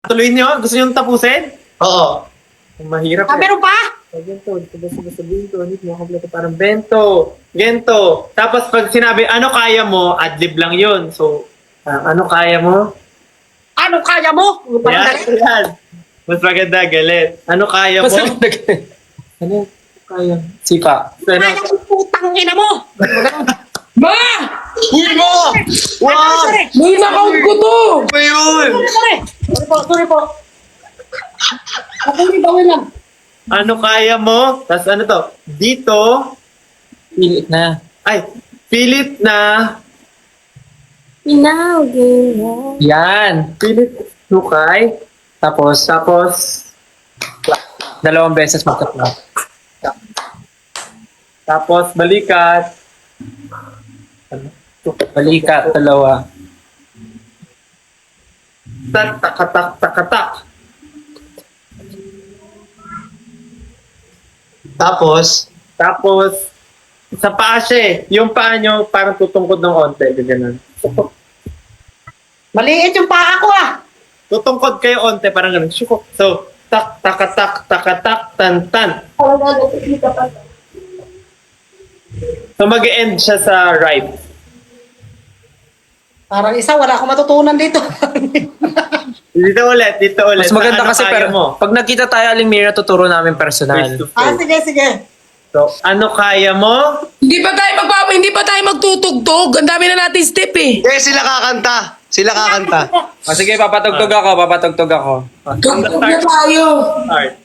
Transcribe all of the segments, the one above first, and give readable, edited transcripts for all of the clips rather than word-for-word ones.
Tuloy niyo? Gusto niyo tapusin? Oo. Mahirap. Meron pa? Gento, dito ba sabihin ko? Hindi mo kompleto parang bento. Gento. Tapos pag sinabi, ano kaya mo, adlib lang yun. So, ano kaya mo? Ano kaya mo? Yan, yan. Mas maganda, galit. Ano kaya mo? Ano kaya? Sipa. Ano? Kaya mo putang ina mo! Ma! Uy, mo! Wow! May account ko to! Ano ba yun? Sorry po. Bawin lang. Ano kaya mo? Tapos ano to? Dito. Pilit na. Ay, pilit na. Pinagin. Yan. Pilit hukay. Tapos, dalawang beses magka-clap. Tapos, balikat. Balikat, dalawa. Takatak. Tapos, Sa paa siya eh. Yung paa nyo parang tutungkod ng onte. Ganyan. Maliit yung paa ko ah. Tutungkod kayo onte, parang ganun. Shukok. So, takatak, tan. So, mag-end siya sa right. Parang isa, wala akong matutunan dito. Dito ulit. Mas maganda Sa ano kasi kaya mo? pag nakita tayo, Aling Mira, tuturo namin personal. Face to face. Sige. So, ano kaya mo? Hindi pa tayo magtutugtog. Ang dami na natin step eh. sila kakanta. Sige, papatugtog ako. Tugtog na tayo. Alright.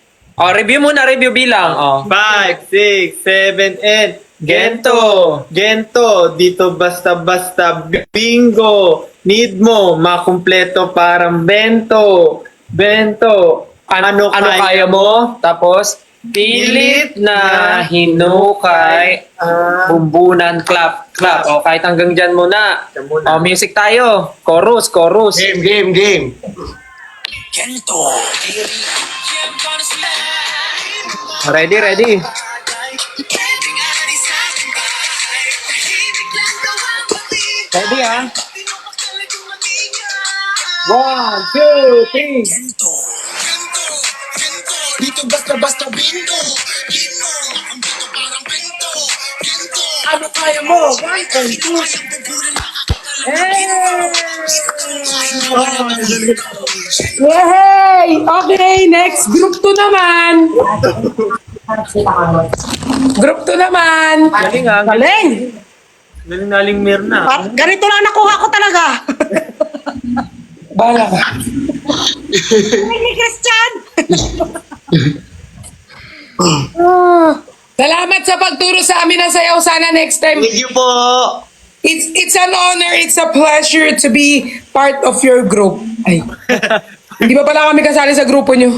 Review muna, bilang. 5, 6, 7, 8. Gento. Dito basta bingo. Need mo, makumpleto parang bento. Ano kaya mo? Tapos, pilit na hinukay, bumbunan, clap. O, kahit hanggang dyan muna. Music tayo. Chorus. Game. Ready. Ready, ha? 1, 2, 3. Dito basta bingo. Bingo, makumpleto parang bento. Bento, Ano kaya mo? 1, 2, 3. Yay! Okay, next. Group 2 naman. Galing ha. Galing. Galing na Aling Mirna. Ganito lang nakuha ko talaga. Bala ka. Galing ni Christian. Salamat sa pagturo sa amin ng sayaw. Sana next time. Thank you po. It's an honor, it's a pleasure to be part of your group. Ay. Hindi pa pala kami kasali sa grupo nyo.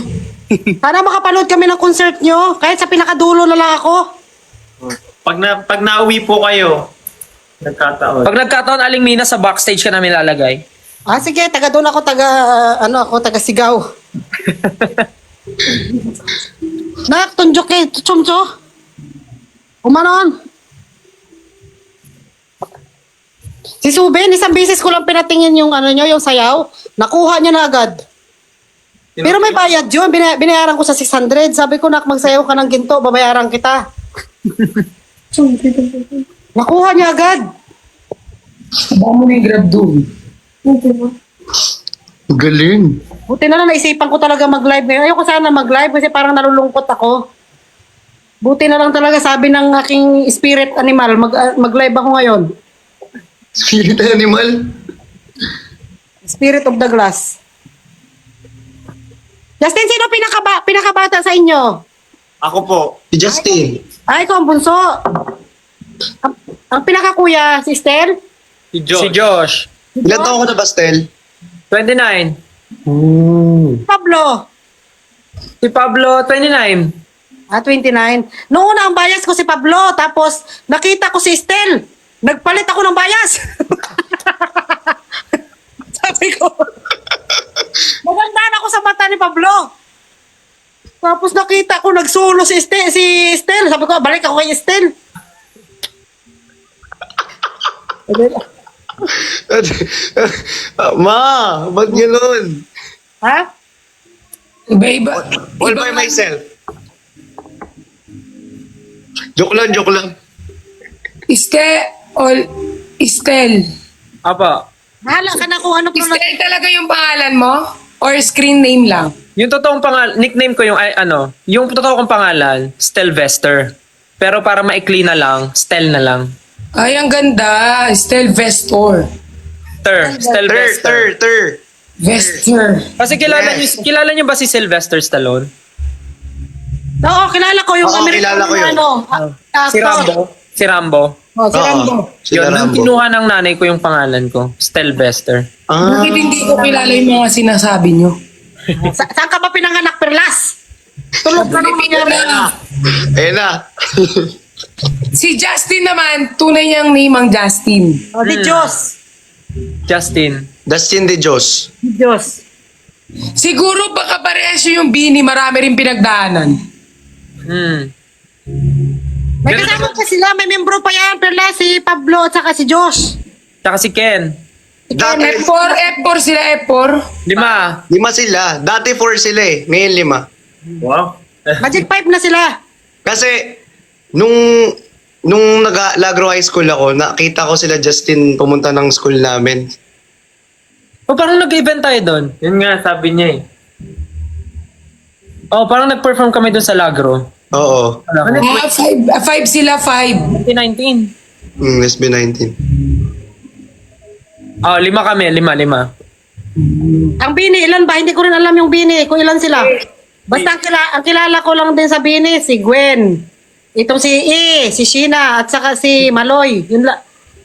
Sana makapanood kami ng concert nyo. Kahit sa pinakadulo na lang ako. Pag nauwi po kayo, nagkataon. Pag nagkataon, Aling Mina, sa backstage ka namin lalagay. Sige, taga doon ako, taga sigaw. Tunjok eh, chumcho. Umanon. Si Suben, isang beses ko lang pinatingin yung yung sayaw. Nakuha niya na agad. Pero may bayad yun. Binayaran ko sa 600. Sabi ko, magsayaw ka ng ginto, babayaran kita. Nakuha niya agad. Baka mo na yung grab doon. Galing. Buti na lang naisipan ko talaga mag-live ngayon. Ayoko sana mag-live kasi parang nalulungkot ako. Buti na lang talaga sabi ng aking spirit animal, mag-live ako ngayon. Spirit animal. Spirit of the glass. Justin, sino pinakabata sa inyo? Ako po. Si Justin. Ay, ikaw ang bunso. Ang pinakakuya, si Estelle? Si Josh. Si Josh. Ilan taon ko na, Bastel? 29. Pablo? Si Pablo, 29. 29. Noong una ang bias ko si Pablo, tapos nakita ko si Estelle. Nagpalit ako ng bias. Sabi ko, magandaan ako sa mata ni Pablo. Tapos nakita ko nagsulo si Estelle. Sabi ko, balik ako kay Estelle. Ma, ba't gano'n? Ha? Iba-iba. All by myself. Joke lang. Estel. Apa. Bahala ka na kung ano pa Estel talaga yung pangalan mo? Or screen name lang? Yung totoong nickname ko yung yung totoo kong pangalan, Stelvester. Pero para maikli na lang, Stel na lang. Ay, ang ganda. Estel Vestor. Stelvester. Vester. Kasi kilala niyo ba si Sylvester Stallone? Oo, kilala ko yung Oo, American kilala ko yun. Si Rambo. Si Rambo. Oh, si Rambo. Sila Yun, Rambo. kinuha ng nanay ko yung pangalan ko, Stelvester. Ah, Bakit hindi ko kilala yung mga sinasabi nyo? Saan ka ba pinanganak, Perlas? Tulog ka nung nangyari. ayun na. Si Justin naman, tunay niyang name ang Justin. O, di Diyos. Justin. Dustin De Jos. Di Diyos. Siguro baka parehas yung Bini, marami rin pinagdaanan. May kasama pa sila, may membro pa yan, Perlas, si Pablo at saka si Josh. Tsaka si Ken. Dati, F4 sila, F4. 5. 5 sila. Dati 4 sila eh. Ngayon 5. Wow. Magic 5 na sila. Kasi, nung nag-Lagro High School ako, nakita ko sila Justin pumunta ng school namin. O parang nag-event tayo doon. Yun nga, sabi niya eh. Oh, parang nag-perform kami doon sa Lagro. Oo. Ano? 5 sila, 5. 2019. SB19. Oh, 5 kami. 5. Ang Bini, ilan ba? Hindi ko rin alam yung Bini, kung ilan sila. Basta ang kilala ko lang din sa Bini, si Gwen. Itong si si Sheena, at saka si Maloy.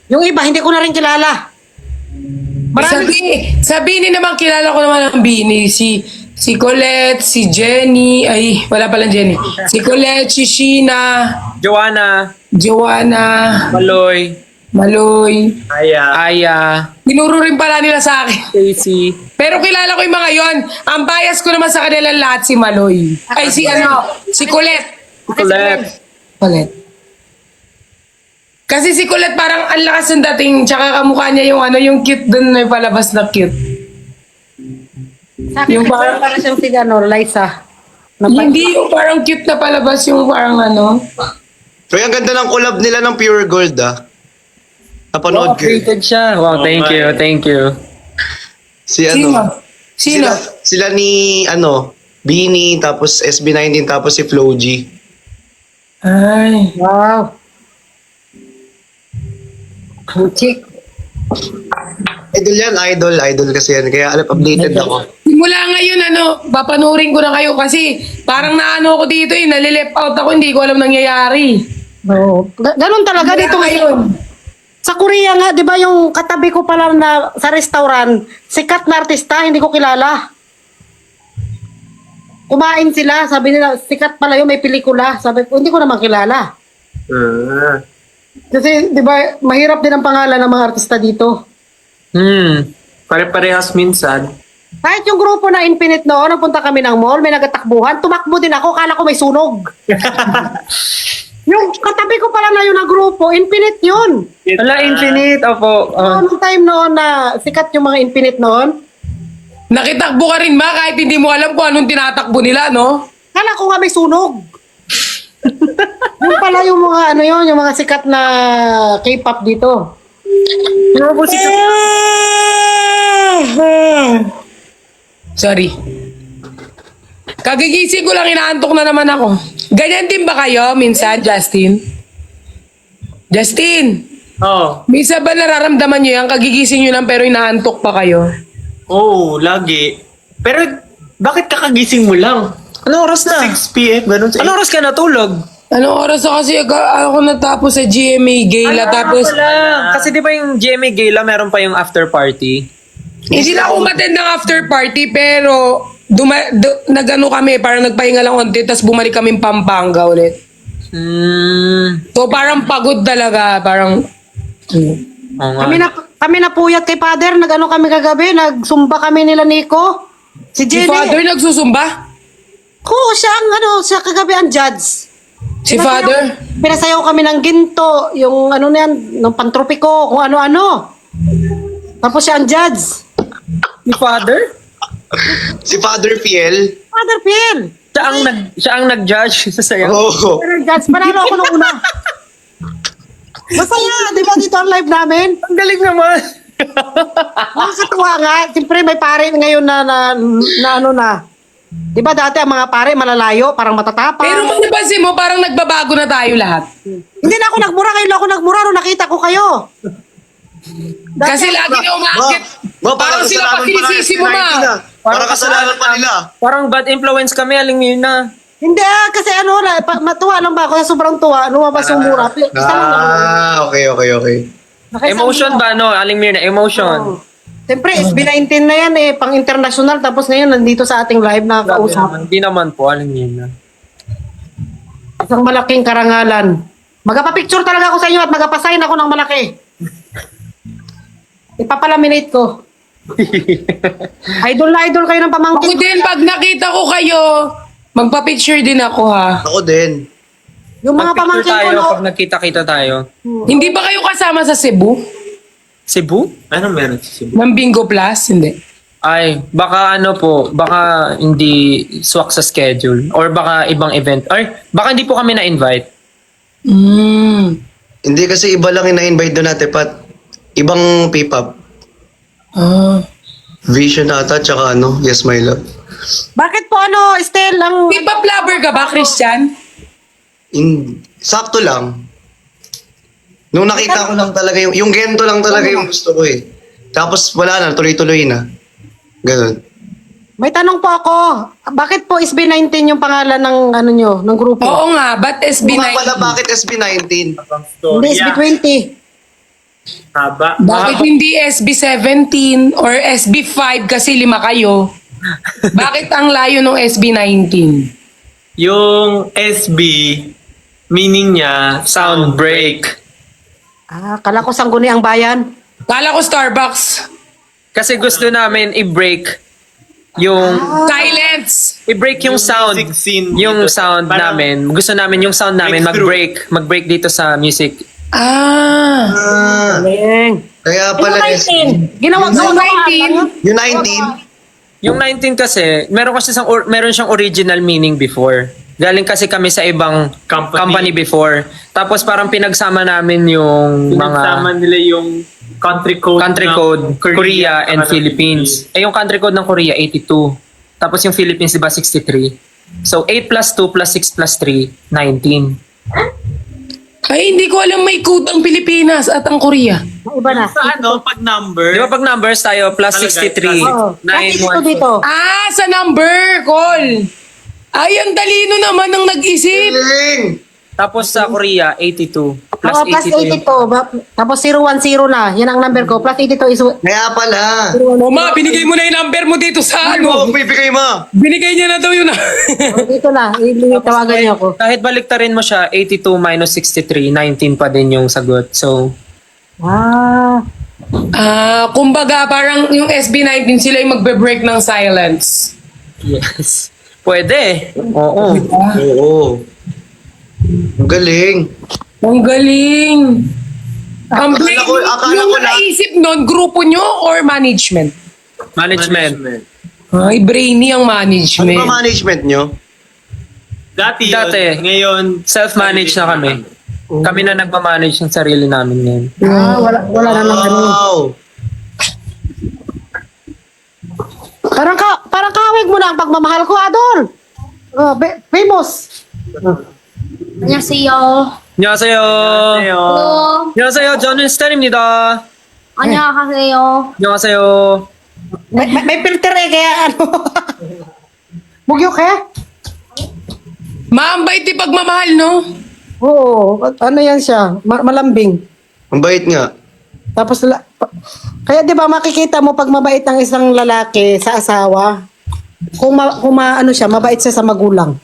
Yung iba, hindi ko na rin kilala. Sa Bini naman, kilala ko naman ang Bini. Si Colette, si Jenny, ay, wala palang Jenny. Si Colette, si Sheena, Joanna. Maloy. Aya. Tinuro rin pala nila sa akin. Stacy. Pero kilala ko yung mga yon. Ang bias ko naman sa kanila lahat si Maloy. Ay, si Colette. Colette. Kasi si Colette parang ang lakas ng dating, tsaka kamukha niya yung cute dun na palabas na cute. Sa akin, Yung parang- para siyang si Liza. Hindi yung parang cute na palabas, yung parang Kaya ang ganda ng collab nila ng Pure Gold Napanood ko. Updated siya. Wow, thank you. Si Sino? Sila ni Bini, tapos SB19, tapos si Flo G. Ay. Wow. Chick. Idol kasi yan. Kaya updated ako. Simula ngayon, papanurin ko na kayo kasi parang naano ako dito nalilip out ako, hindi ko alam nangyayari. Oo. Ganon talaga dito ngayon. Sa Korea nga, di ba yung katabi ko pala na sa restaurant, sikat na artista, hindi ko kilala. Kumain sila, sabi nila, sikat pala yun, may pelikula. Sabi ko, hindi ko naman kilala. Kasi, di ba, mahirap din ang pangalan ng mga artista dito. Pare-parehas minsan. Kahit yung grupo na Infinite noon, napunta kami ng mall, may nagatakbuhan, tumakbo din ako, kala ko may sunog. Yung katabi ko pala na yun na grupo, Infinite yun. Wala, Infinite. Opo. Noong time noon na sikat yung mga Infinite noon, Nakitakbo ka rin kahit hindi mo alam kung anong tinatakbo nila, no? kala ko nga may sunog. Yung pala yung mga yung mga sikat na K-pop dito. Sorry. Kagigising ko lang, inaantok na naman ako. Ganyan din ba kayo minsan, Justin? Justin, Oh. minsan ba nararamdaman nyo yan? Kagigising nyo lang pero inaantok pa kayo? Oh, lagi. Pero, bakit kakagising mo lang? Anong oras na? 6 p.m. Ganun sa Anong oras ka natulog? Anong oras na kasi ako natapos sa GMA Gala tapos Kasi di ba yung GMA Gala meron pa yung after party? hindi na ako umattend ng after party pero nagano kami, parang nagpahinga lang konti tapos bumalik kami Pampanga ulit. So parang pagod talaga, parang Oo nga. Kami na puyat kay Father, nag-ano kami kagabi, nagsumba kami nila Nico. Si si Jenny. Father nagsusumba? Oo, siya kagabi ang judge. Si Father? Pinasayaw kami ng ginto, yung ano na yan, ng pantropiko, kung ano-ano. Tapos siya ang judge. Si Father? Si Father Fiel. Father Phil! Siya ang nag-judge sa sayaw. Oo. Pero guys, panalo ako nung una. Masaya, di ba dito ang live namin? Ang galing naman. Nakakatuwa nga. Siyempre may pare ngayon na ano na. Di ba dati ang mga pare malalayo, parang matatapang. Pero kung napansin mo, parang nagbabago na tayo lahat. Hindi na ako nagmura, ngayon lang ako nagmura nung nakita ko kayo. Kasi lagi na umakit. Parang sila pa sinisisi mo na. Para kasalanan pa nila. Parang bad influence kami, Aling Mirna. Hindi kasi ano, matuwa lang ba ako sa sobrang tuwa, lumabas yung mura. Isa lang ako. Okay. Nakaisang Emotion mura. ba, no? Aling Mirna, emotion. Oo. Siyempre, SB19 na yan pang international, tapos ngayon nandito sa ating live na kausap. Hindi naman po, Aling Mirna. Isang malaking karangalan. Magpapicture talaga ako sa inyo at magpasign ako ng malaki. Ipapalaminate ko. Idol na idol kayo ng Ako pamangkin. din, pag nakita ko kayo, magpa-picture din ako ha. Ako din. Yung mga Pag-picture pamangkin ko, tayo, no? pag nagkita-kita tayo. Hindi ba kayo kasama sa Cebu? Cebu? Anong meron sa Cebu? Ng Bingo Plus? Hindi. Ay, baka baka hindi swak sa schedule. Or baka ibang event. Or baka hindi po kami na-invite. Hindi kasi iba lang yung na-invite doon natin, Pat. Ibang P-pop. Vision ata, tsaka Yes My Love. Bakit po Estel, ang... K-pop lover ka ba, Christian? Sakto lang. Nung nakita ko lang talaga yung gento lang talaga yung gusto ko eh. Tapos wala na, tuloy-tuloy na. Ganun. May tanong po ako. Bakit po SB19 yung pangalan ng ng grupo? Oo nga, ba't Nga pala, SB19? bakit SB19? Hindi SB20. Haba. Bakit hindi SB17 or SB5 kasi 5 kayo? Bakit ang layo ng SB19? Yung SB, meaning niya, sound break. Kala ko sangguni ang bayan. Kala ko Starbucks. Kasi gusto namin i-break yung Silence! i-break yung sound. music scene Yung dito. sound Parang namin. Gusto namin yung sound namin mag-break dito sa music. Galing. Kaya Yung pala 19. Ginawa ko Yung 19? Yung 19? Yung 19 kasi, meron siyang original meaning before. Galing kasi kami sa ibang company before. Tapos parang pinagsama namin yung Pinagsama mga nila yung country code ng Korea and saka ng Philippines. Yung country code ng Korea, 82. Tapos yung Philippines, diba, 63. So, 8 plus 2 plus 6 plus 3, 19. Ay, hindi ko alam may code ang Pilipinas at ang Korea. Iba na. Sa pag number, Di ba pag numbers tayo, plus Talaga, 63, Oo. Kasi dito 9, dito. Sa number, call. Ay, ang talino naman ng nag-isip. Galing! Tapos sa Korea, 82. Plus Plus 82. 82. Tapos 010 na. Yan ang number ko. Plus 82 is... Kaya pala. O ma, binigay mo na yung number mo dito sa Ano? Bibigay mo. Binigay niya na daw yun. Dito na. Tawagan niyo ako. Kahit baliktarin mo siya, 82 minus 63, 19 pa din yung sagot. So, Kumbaga, parang yung SB19 sila yung magbe-break ng silence. yes. Pwede. Oo. Oo. Ang galing. Ang galing. Ang Akala brain, ko- akala yung ko na- naisip nun, grupo nyo or management? Management. Ay, brainy ang Ano management. ba management nyo? dati, Dati. Ngayon, Self-manage na kami. Kami na nagmamanage ng sarili namin ngayon. Wala na lang ganun. Wow. Parang kawig mo na ang pagmamahal ko, Adol. Famous. 안녕하세요. 안녕하세요. 어, 안녕하세요. 저는 스탠입니다. 안녕하세요. 안녕하세요. May filter kaya ano. Bugyo ka? Maambay ti pagmamahal, no? Oo. Ano yan siya? Malambing. Ang bait nga. Tapos, kaya di ba makikita mo pag mabait ang isang lalaki sa asawa, ano siya, mabait siya sa magulang.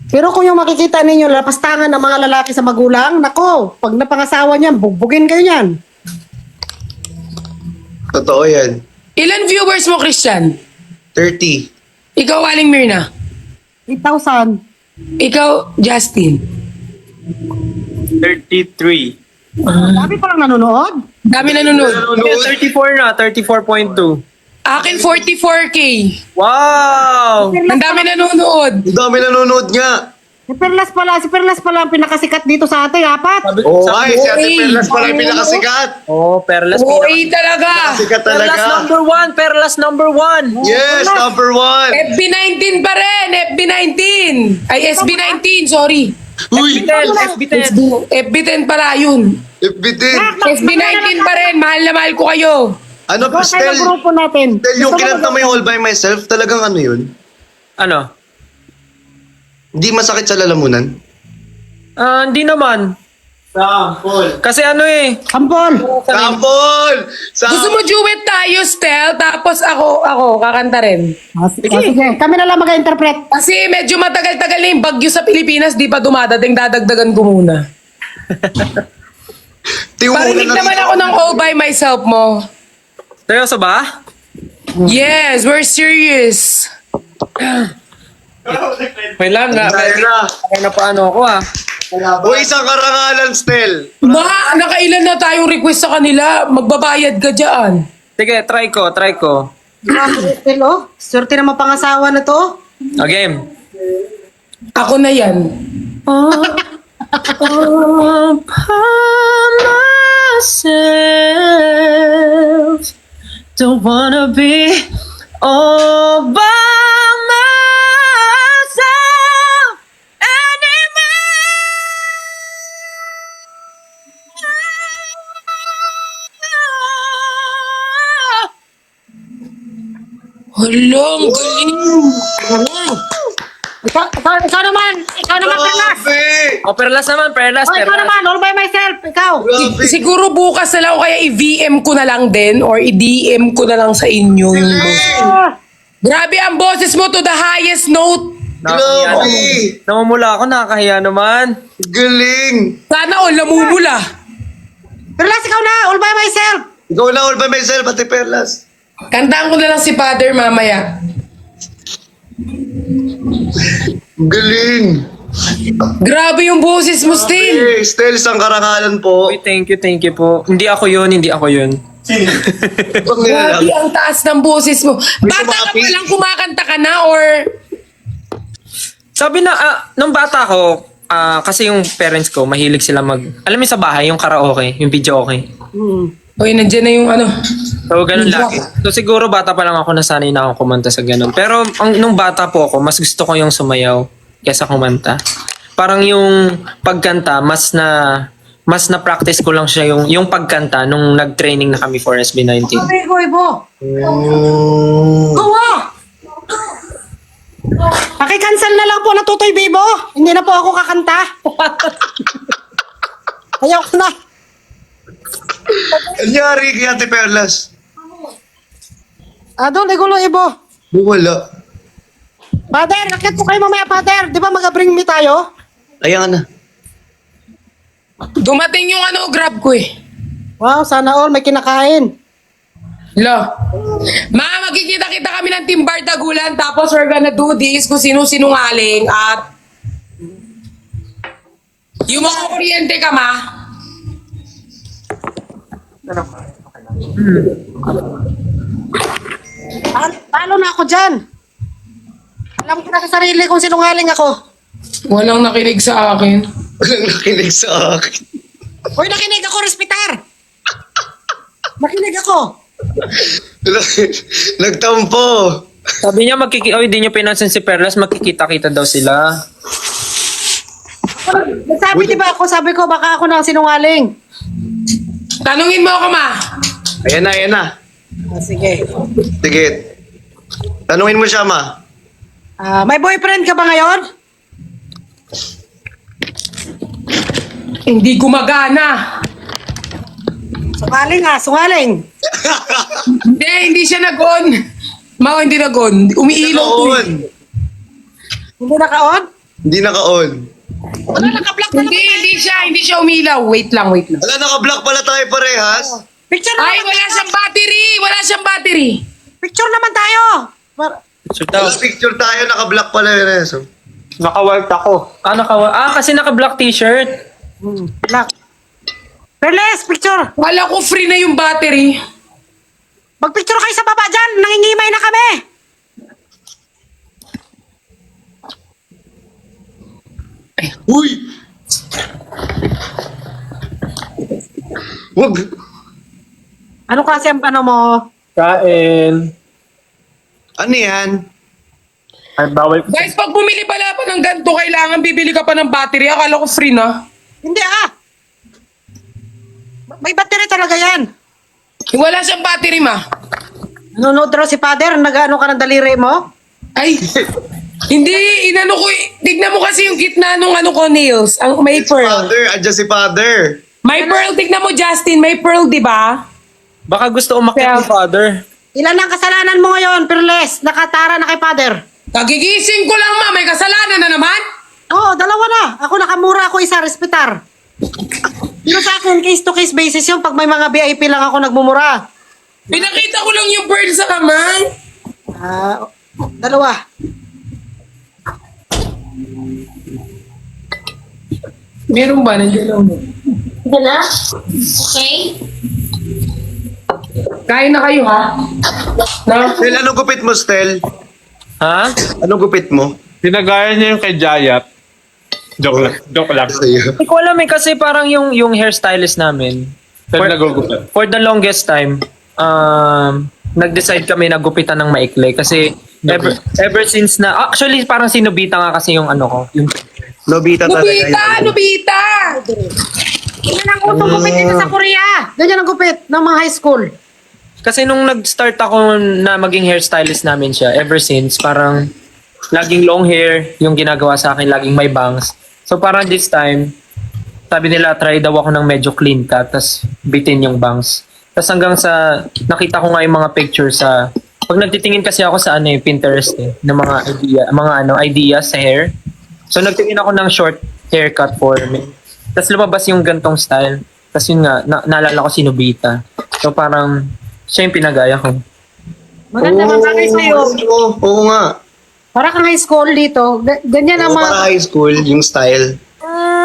Pero kung yung makikita ninyo, lapastangan ng mga lalaki sa magulang, nako, pag napangasawa niyan, bugbugin kayo niyan. Totoo yan. Ilan viewers mo, Christian? 30. Ikaw, Aling Mirna. 8,000. Ikaw, Justin. 33. Sabi pa lang nanonood. Dami nanonood. 34 na, 34.2. Akin 44K. Wow! Ang dami nanonood. Ang dami nanonood nga. Si Perlas pala ang pinakasikat dito sa atin, apat. Oo, ay, si Ate Oy. Perlas pala yung pinakasikat. Oh, Perlas. OA talaga. Sikat Perlas talaga. number 1. Perlas number 1. Yes, number 1. FB19 pa rin. FB19. Ay, SB19. Sorry. Uy, FB10. FB10 pala yun. FB10. SB19 pa rin. Mahal na mahal ko kayo. Ano, Kaya Stel? grupo natin. Stel, yung kinanta mo yung All By Myself, talagang ano yun? Ano? Hindi masakit sa lalamunan? Hindi naman. Sample. Kasi ano eh. Ampol. Sample! Gusto mo duet tayo, Stel? Tapos ako, kakanta rin. Sige. Kami na lang mag-interpret. Kasi medyo matagal-tagal na yung bagyo sa Pilipinas, di pa dumadating, dadagdagan ko muna. Parinig naman ako ng All By Myself mo. Seryoso ba? Yes, we're serious. Wait lang nga. Tayo na. Kaya na paano ako ah. Uy, isang karangalan, Stel. Nakailan na tayong request sa kanila, magbabayad ka dyan. Sige, try ko. Stel, oh. Swerte naman pangasawa na to. Again. Ako na yan. Myself, don't wanna be all by myself anymore. Hala, ang galing. Ikaw naman, Perlas. Grabe! Oh, Perlas naman, Perlas. Oh, ikaw naman, all by myself. Ikaw. Grabe! Siguro bukas na lang o kaya i-VM ko na lang din or i-DM ko na lang sa inyo yung boses. Grabe ang boses mo to the highest note. Nakakahiya Grabe! naman. Namumula ako, nakakahiya naman. Galing! Sana all namumula. Perlas, ikaw na, all by myself. Ikaw na All By Myself, Ate Perlas. Kantaan ko na lang si Father mamaya. Galing! Grabe yung boses mo, Stil. Hey, Stel, isang karangalan po. Uy, thank you po. Hindi ako yun. Grabe ang taas ng boses mo. Bata ka pa lang kumakanta ka na or... Sabi na, nung bata ko, kasi yung parents ko, mahilig sila alam mo sa bahay, yung karaoke, yung video okay. Uy, nandiyan na yung ano. So, ganun lagi. So, siguro bata pa lang ako, nasanay na ako kumanta sa ganun. Pero, nung bata po ako, mas gusto ko yung sumayaw kesa kumanta. Parang yung pagkanta, mas na practice ko lang siya yung pagkanta nung nag-training na kami for SB19. Ibo. Oh. Gawa. Paki-cancel na lang po na Tutoy Bibo. Hindi na po ako kakanta. Ayaw ko na. Anyari kay Ate Perlas? Adol, igulo Ibo. Wala. Father, akit po kayo mamaya, Father. Di ba mag-bring me tayo? Ayan na. Dumating yung ano, grab ko eh. Wow, sana all may kinakain. Lo. Magkikita-kita kami ng Team Bardagulan tapos we're gonna do this kung sino-sinungaling at yung mga kuryente ka, ma. Talo na ako dyan. Alam ko na sa sarili kung sinungaling ako. Walang nakinig sa akin. Walang nakinig sa akin. Uy, nakinig ako, respitar. Nakinig ako. Nagtampo. Sabi niya, di niyo pinansin si Perlas, magkikita-kita daw sila. Sabi di ba ako, sabi ko baka ako na ang sinungaling. Tanungin mo ako, ma. Ayan na. Sige. Sige. Tanungin mo siya, ma. May boyfriend ka ba ngayon? Hindi gumagana. Sungaling. Hindi siya nag-on. Ma, hindi nag-on. Umiilaw to eh. Hindi naka-on? Hindi naka-on. Wala, naka-block na naman. Hindi siya umilaw. Wait lang. Wala, naka-block pala tayo parehas. Picture Ay, naman. wala siyang battery. Picture naman tayo. So, daw, Wala picture tayo, naka-block pala yun. So. naka-work ako. Kasi naka-black t-shirt. Black. Perles, picture. Wala ko free na yung battery. Magpicture kayo sa baba dyan. Nangingimay na kami. Uy! Wag! Ano klase ang ano mo? Kain. Ano yan? Ay, bawal. Guys, pag bumili pala pa ng ganito, kailangan bibili ka pa ng battery. Akala ko free na. Hindi May battery talaga yan. Wala siyang battery, ma. Nanonood raw si Father. Nag-ano ka ng daliri mo? Ay, hindi, inano ko, tignan mo kasi yung gitna nung ano ko, nails. Ang may pearl. Father, andyan si Father. May pearl, tignan mo, Justin, may pearl, di ba? Baka gusto umakyat ni Father. Ilan ang kasalanan mo ngayon, Perles? Nakatara na kay Father. Kagigising ko lang, ma, may kasalanan na naman. Oo, dalawa na. Ako nakamura, ako isa, respetar. Pero sa akin, case to case basis yung pag may mga VIP lang ako nagmumura. Pinakita ko lang yung pearl sa kamay. Dalawa. Meron ba? Nandiyan lang mo. Dala? Okay? Kain na kayo, ha? Na? Stel, anong gupit mo, Stel? Ha? Anong gupit mo? Pinagaya niya yung kay Jayat. Joke lang. Joke lang. Sa'yo. Hindi ko alam kasi parang yung hairstylist namin, Saan nagugupit? for the longest time, nag-decide kami na gupitan ng maikli kasi ever since na, actually parang sinubita nga kasi yung ano ko, yung Nobita talaga Nobita! yun. Nobita! Yan ang utong gupit dito sa Korea. Ganyan ang gupit ng mga high school. Kasi nung nag-start ako na maging hairstylist namin siya, ever since, parang laging long hair yung ginagawa sa akin, laging may bangs. So parang this time, sabi nila, try daw ako ng medyo clean cut, tas bitin yung bangs. Tas hanggang sa, nakita ko nga yung mga pictures sa, pag nagtitingin kasi ako sa Pinterest ng mga ideas sa hair. So nagtingin ako ng short haircut for me. Tas lumabas yung gantong style. Tas yun nga, naalala ko si Nobita. So parang, siya yung pinagaya ko. Maganda mga bagay sa'yo. Oo nga. Para kang high school dito. Ganyan ang Oo, mga para high school, yung style.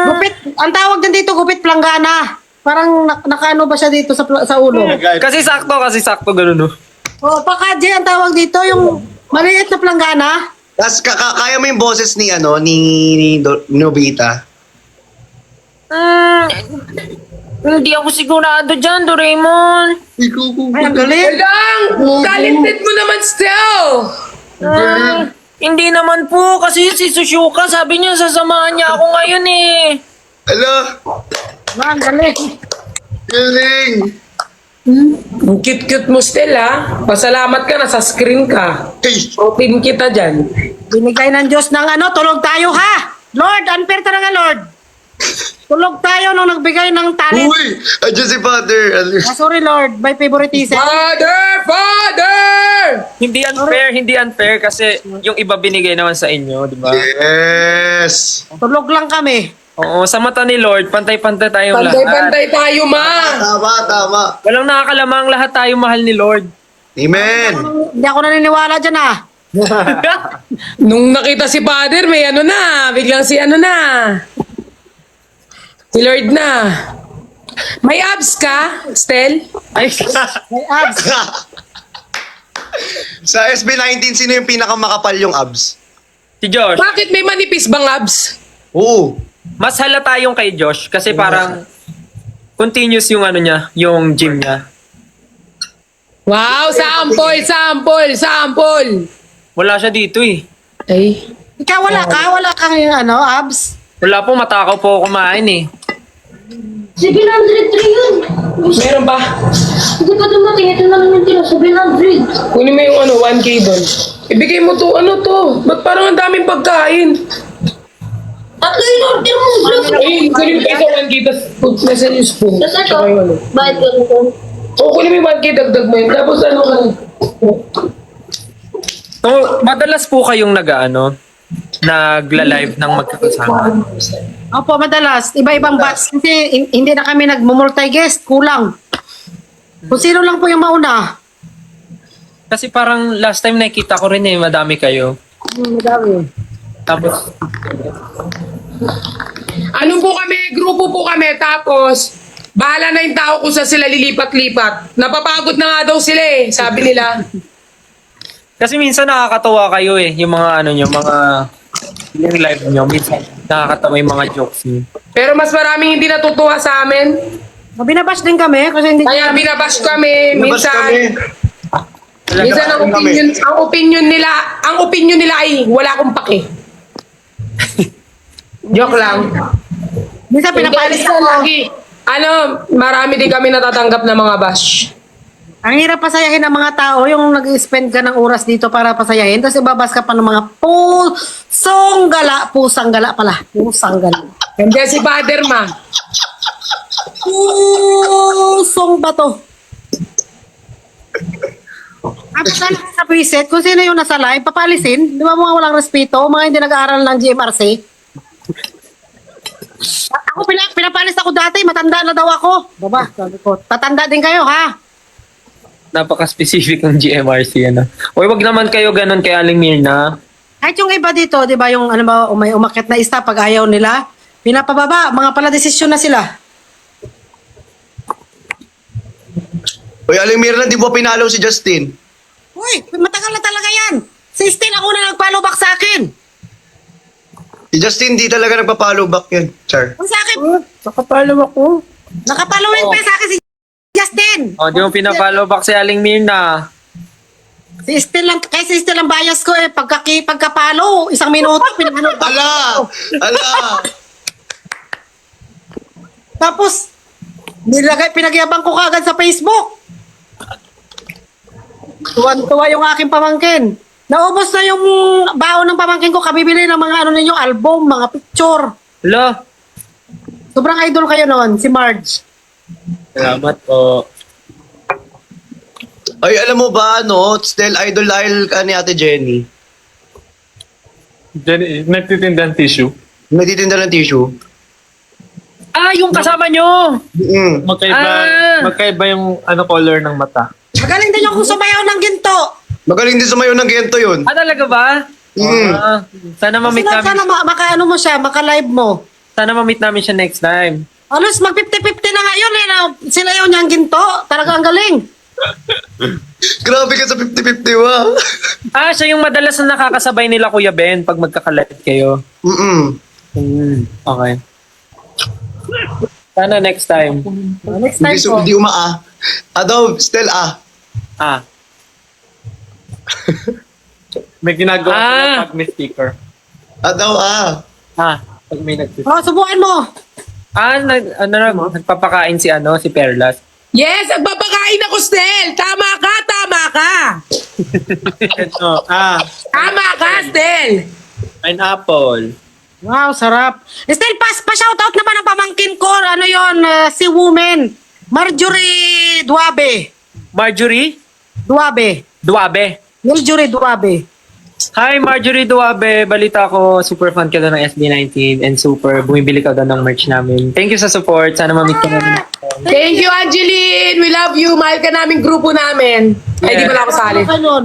gupit. Ang tawag din dito, gupit planggana. Parang nakaano ba siya dito sa ulo? Kasi sakto, ganun no. O, pakadje ang tawag dito, yung maliit na planggana. Tapos kaya mo yung boses ni Nobita? Hindi ako sigurado dyan, Doraemon. Ay, ang galing. Lang! Talented mo naman still! Hindi naman po, kasi si Sushuka, sabi niya, sasamahan niya ako ngayon eh. Ala! Ang galing. Galing! Ang cute-cute mo still, ha? Pasalamat ka na sa screen ka. Hey! Protein kita dyan. Binigay ng Diyos ng tulog tayo ha. Lord, unfair talaga Lord. Tulog tayo nung nagbigay ng talent. Uy! Andyan si Father! Sorry Lord, by favoritism. Father! Hindi unfair kasi yung iba binigay naman sa inyo, di ba? Yes! Tulog lang kami. Oo, sa mata ni Lord, pantay-pantay tayong lahat. Pantay-pantay tayo, ma! Tama. Walang nakakalamang, lahat tayo mahal ni Lord. Amen! Hindi ako naniniwala dyan ah. Nung nakita si Father, may ano na. Biglang si ano na. Si Lord na. May abs ka, Stel? Ay, May abs. Sa SB19, sino yung pinakamakapal yung abs? si Josh. Bakit may manipis bang abs? Oo. Mas halata yung kay Josh kasi parang continuous yung ano niya, yung gym niya. Wow, sample! Wala siya dito eh. Ay. Ikaw wala kang abs. Wala po, matakaw po ako kumain eh. 703 yun. Meron ba? Hindi pa dumating. Ito na lang yung tira. 700. Kunin mo yung 1K doon. Ibigay mo to, Ba't parang ang daming pagkain? Tatlo yung order mo. Ay, kunin mo isa 1K, tapos nasa yung spoon. Tapos ito. Tsaka yung ano. Bayad ko nito. O, kunin mo yung 1K, dagdag mo yun. Tapos ano ka na? So, madalas po kayong nagla-live ng magkakasama. Opo, madalas. Iba-ibang batch. Kasi hindi na kami nag-multi-guest. Kulang. Kung sino lang po yung mauna. Kasi parang last time nakita ko rin madami kayo. Madami. Tapos, Ano po kami, grupo po kami, tapos Bahala na yung tao kung saan sila lilipat-lipat. Napapagod na nga daw sila eh, sabi nila. Kasi minsan nakakatawa kayo eh, yung mga ano nyo, mga yung live nyo, minsan nakakatawa yung mga jokes nyo. Pero mas maraming hindi natutuwa sa amin. Binabash din kami kasi hindi Kaya binabash kami. Labas Minsan, kami. minsan ang opinion nila ay wala akong pake. Joke lang. minsan pinapalis Hindi, ako. lagi. Marami din kami natatanggap na mga bash. Ang hirap pasayahin ng mga tao, yung nag-spend ka ng oras dito para pasayahin, tapos ibabas ka pa ng mga pusang gala pala. Hindi si Father Ma. Pusong bato. Tapos sa preset, kung sino yung nasa live, papalisin. Di ba mga walang respeto, mga hindi nag-aaral ng GMRC? Ako pinapalis ako dati, matanda na daw ako. Baba, sabi ko, tatanda din kayo ha. Napaka-specific ng GMRC, ano. Uy, wag naman kayo ganun kay Aling Mirna. Kahit yung iba dito, di ba yung ano ba, may umakyat na isa pag ayaw nila, pinapababa, mga pala desisyon na sila. Uy, Aling Mirna, di ba pinalo si Justin? Uy, matagal na talaga yan. Si Stin ako na nag-follow back sa akin. Si Justin di talaga nagpa-follow back yan. Char. Kung sa akin, Nakapalo ako. nakapalawin pa sa akin si Justin. O, di mo pinapollow back si Aling Mirna. Si Stin lang, kay si Stin lang bias ko eh. Pagkapalo, 1 minuto, pinanood ako. Ala! Tapos, pinagyabang ko kagad sa Facebook. Tuwan-tuwa yung aking pamangkin. Naubos na yung baon ng pamangkin ko. Kabibili ng mga ano ninyo, album, mga picture. Hello? Sobrang idol kayo noon, si Marge. Salamat po. Ay, alam mo ba, no? Still idol ka ni Ate Jenny. Jenny, nagtitinda ng tissue. Nagtitinda ng tissue. Ah, yung kasama nyo! Mm. Magkaiba yung color ng mata. Magaling din yung sumayaw ng ginto. Magaling din sumayo ng gento yun. Ah, talaga ba? Mm. Ah, sana ma-meet namin. Sana maka-ano mo siya, maka-live mo. Sana ma-meet namin siya next time. Alos, mag 50-50 na ngayon eh. Sila yung niyang ginto. Talaga ang galing. Grabe ka sa 50-50, wow. Ah, siya yung madalas na nakakasabay nila Kuya Ben pag magkakalit kayo. Mm-mm. Okay. Sana next time. Next time po. Hindi daw, still Ah. May ginagawa Ah. sila pag may sticker. Daw, Pag may nagtitinda. Oh, subukan mo. Nagpapakain si Perlas. Yes, nagpapakain ako, Stel. Tama ka. Tama ka, Stel. Pineapple. Wow, sarap. Still, pa-shoutout naman ang pamangkin ko. Ano yon, si woman. Marjorie Duabe. Marjorie? Duabe. Hi, Marjorie Duabe. Balita ko, super fan ka daw ng SB19 and super bumibili ka daw ng merch namin. Thank you sa support. Sana ma-meet ka namin. Thank you, Angeline. We love you. Mahal ka namin grupo namin. Ay, di pala ako sali. Ano ka nun?